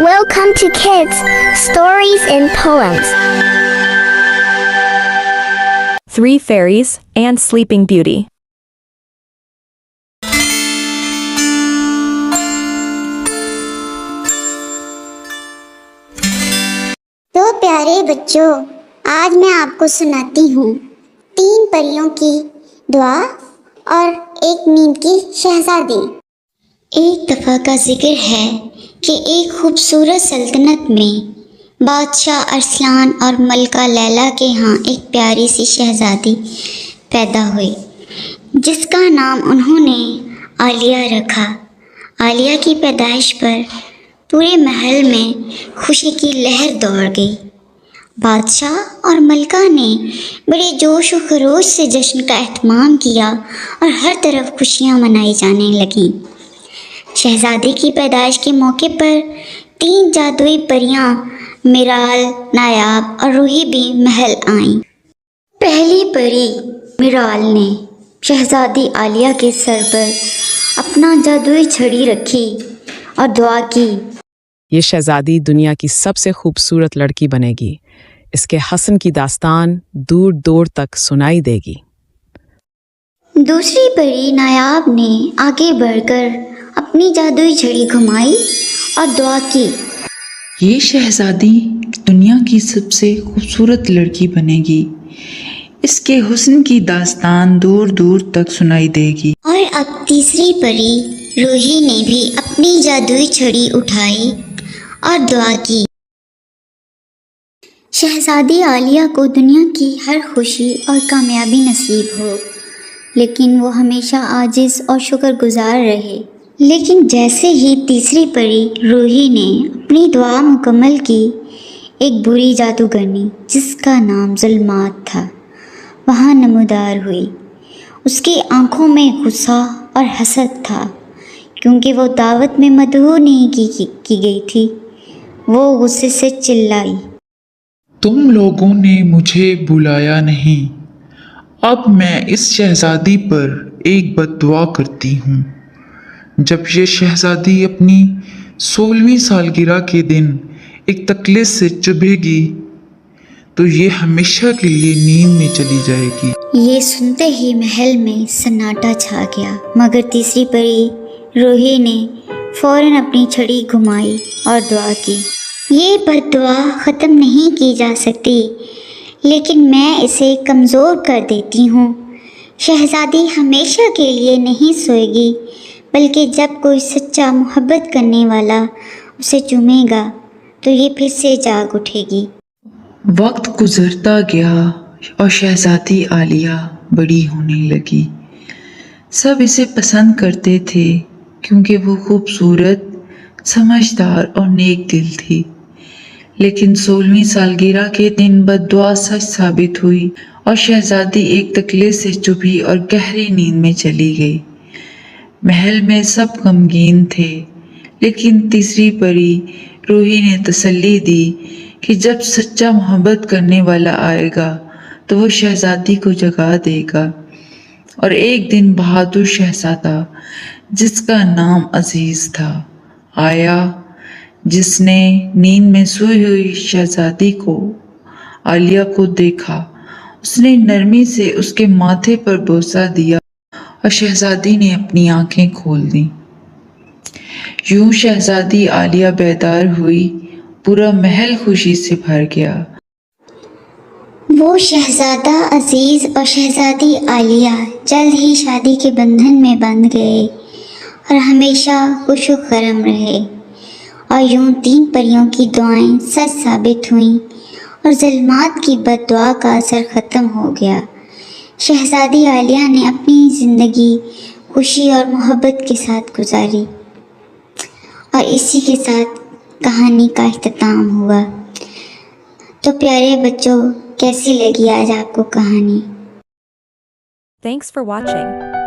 Welcome to Kids Stories and Poems. Three Fairies and Sleeping Beauty. तो प्यारे बच्चों, आज मैं आपको सुनाती हूँ 3 परियों की दुआ और एक नींद की शहजादी। एक दफ़ा का जिक्र है कि एक खूबसूरत सल्तनत में बादशाह अरसलान और मलका लैला के यहाँ एक प्यारी सी शहजादी पैदा हुई, जिसका नाम उन्होंने आलिया रखा। आलिया की पैदाइश पर पूरे महल में खुशी की लहर दौड़ गई। बादशाह और मलका ने बड़े जोश व खरोश से जश्न का एहतमाम किया और हर तरफ खुशियाँ मनाई जाने लगीं। शहजादी की पैदाइश के मौके पर 3 जादुई परियां मिराल, नायाब और रूही भी महल आईं। पहली परी मिराल ने शहजादी आलिया के सर पर अपना जादुई छड़ी रखी और दुआ की, ये शहजादी दुनिया की सबसे खूबसूरत लड़की बनेगी। इसके हसन की दास्तान दूर दूर तक सुनाई देगी। दूसरी परी नायाब ने आगे बढ़कर अपनी जादुई छड़ी घुमाई और दुआ की, ये शहजादी दुनिया की सबसे खूबसूरत लड़की बनेगी। इसके हुस्न की दास्तान दूर दूर तक सुनाई देगी। और अब तीसरी परी रूही ने भी अपनी जादुई छड़ी उठाई और दुआ की, शहजादी आलिया को दुनिया की हर खुशी और कामयाबी नसीब हो, लेकिन वो हमेशा आजिज़ और शुक्रगुजार रहे। लेकिन जैसे ही तीसरी परी रूही ने अपनी दुआ मुकम्मल की, एक बुरी जादूगरनी जिसका नाम जुल्मात था वहाँ नमूदार हुई। उसकी आंखों में गुस्सा और हसद था, क्योंकि वो दावत में मदहू नहीं की गई थी। वो गुस्से से चिल्लाई, तुम लोगों ने मुझे बुलाया नहीं। अब मैं इस शहजादी पर एक बद्दुआ करती हूँ। जब ये शहजादी अपनी 16वीं सालगिरह के दिन एक तकलीफ से चुभेगी तो ये हमेशा के लिए नींद में चली जाएगी। ये सुनते ही महल में सन्नाटा छा गया, मगर तीसरी परी रूही ने फौरन अपनी छड़ी घुमाई और दुआ की, ये बद्दुआ ख़त्म नहीं की जा सकती, लेकिन मैं इसे कमज़ोर कर देती हूँ। शहजादी हमेशा के लिए नहीं सोएगी, बल्कि जब कोई सच्चा मोहब्बत करने वाला उसे चूमेगा तो ये फिर से जाग उठेगी। वक्त गुजरता गया और शहजादी आलिया बड़ी होने लगी। सब इसे पसंद करते थे क्योंकि वो खूबसूरत, समझदार और नेक दिल थी। लेकिन 16वीं सालगिरह के दिन बद्दुआ सच साबित हुई और शहजादी एक तकलीफ से चुभी और गहरी नींद में चली गई। महल में सब गमगीन थे, लेकिन तीसरी परी रूही ने तसल्ली दी कि जब सच्चा मोहब्बत करने वाला आएगा तो वो शहजादी को जगा देगा। और एक दिन बहादुर शहजादा जिसका नाम अजीज था आया, जिसने नींद में सोई हुई शहजादी को आलिया को देखा। उसने नरमी से उसके माथे पर बोसा दिया और शहजादी ने अपनी आंखें खोल दी। यूं शहजादी आलिया बेदार हुई, पूरा महल खुशी से भर गया। वो शहजादा अजीज और शहजादी आलिया जल्द ही शादी के बंधन में बंध गए और हमेशा खुश खरम रहे। और यूं 3 परियों की दुआएं सच साबित हुईं और जुल्मात की बद्दुआ का असर ख़त्म हो गया। शहजादी आलिया ने अपनी ज़िंदगी खुशी और मोहब्बत के साथ गुजारी। और इसी के साथ कहानी का इख्तिताम हुआ। तो प्यारे बच्चों, कैसी लगी आज आपको कहानी? Thanks for watching.